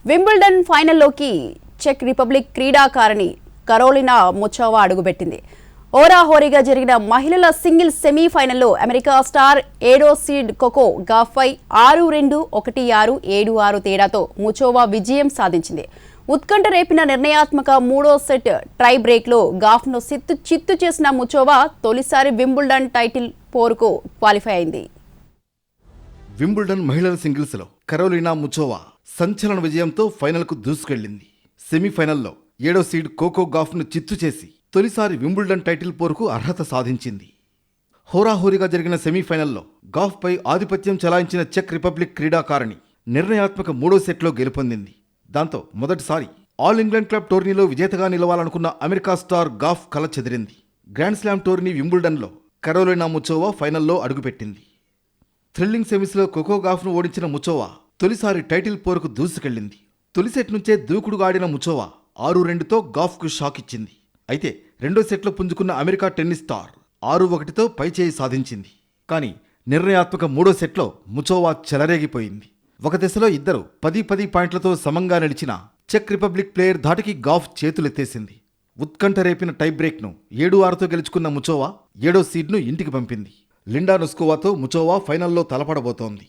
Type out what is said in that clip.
Wimbledon ఫైనల్లోకి check republic క్రీడాకారిణి Karolina Muchova అడుగుపెట్టింది. హోరాహోరీగా జరిగిన మహిళల సింగిల్స్ సెమీఫైనల్లో అమెరికా స్టార్ 7వ సీడ్ కోకో గాఫ్పై 6-2, 1-6, 7-6 తేడాతో ముచోవా విజయం సాధించింది. ఉత్కంఠ రేపిన నిర్ణయాత్మక 3వ సెట్ ట్రై బ్రేక్లో గాఫ్ను చిత్తు చేసిన ముచోవా తొలిసారి వింబుల్డన్ టైటిల్ పోరుకు క్వాలిఫై అయింది. వింబుల్డన్ మహిళల సింగిల్స్లో కరోలినా ముచోవా సంచలన విజయంతో ఫైనల్కు దూసుకెళ్లింది. సెమీఫైనల్లో 7వ సీడ్ కోకో గాఫ్ను చిత్తు చేసి తొలిసారి వింబుల్డన్ టైటిల్ పోరుకు అర్హత సాధించింది. హోరాహోరీగా జరిగిన సెమీఫైనల్లో గాఫ్పై ఆధిపత్యం చెలాయించిన చెక్ రిపబ్లిక్ క్రీడాకారిణి నిర్ణయాత్మక 3వ సెట్లో గెలుపొందింది. దాంతో మొదటిసారి ఆల్ ఇంగ్లాండ్ క్లబ్ టోర్నీలో విజేతగా నిలవాలనుకున్న అమెరికా స్టార్ గాఫ్ కల చెదిరింది. గ్రాండ్ స్లామ్ టోర్నీ వింబుల్డన్లో కరోలినా ముచోవా ఫైనల్లో అడుగుపెట్టింది. థ్రిల్లింగ్ సెమీస్లో కోకో గాఫ్ను ఓడించిన ముచోవా తొలిసారి టైటిల్ పోరుకు దూసుకెళ్లింది. తొలి సెట్ నుంచే దూకుడుగా ఆడిన ముచోవా 6-2తో గాఫ్కు షాక్ ఇచ్చింది. అయితే రెండో సెట్లో పుంజుకున్న అమెరికా టెన్నిస్ స్టార్ 6-1తో పైచేయి సాధించింది. కానీ నిర్ణయాత్మక 3వ సెట్లో ముచోవా చెలరేగిపోయింది. ఒక దశలో ఇద్దరు 10-10 పాయింట్లతో సమంగా నిలిచిన చెక్ రిపబ్లిక్ ప్లేయర్ ధాటికి గాఫ్ చేతులెత్తేసింది. ఉత్కంఠ రేపిన టై బ్రేక్ను 7-6తో గెలుచుకున్న ముచోవా 7వ సీడ్ను ఇంటికి పంపింది. లిండా నొస్కోవాతో ముచోవా ఫైనల్లో తలపడబోతోంది.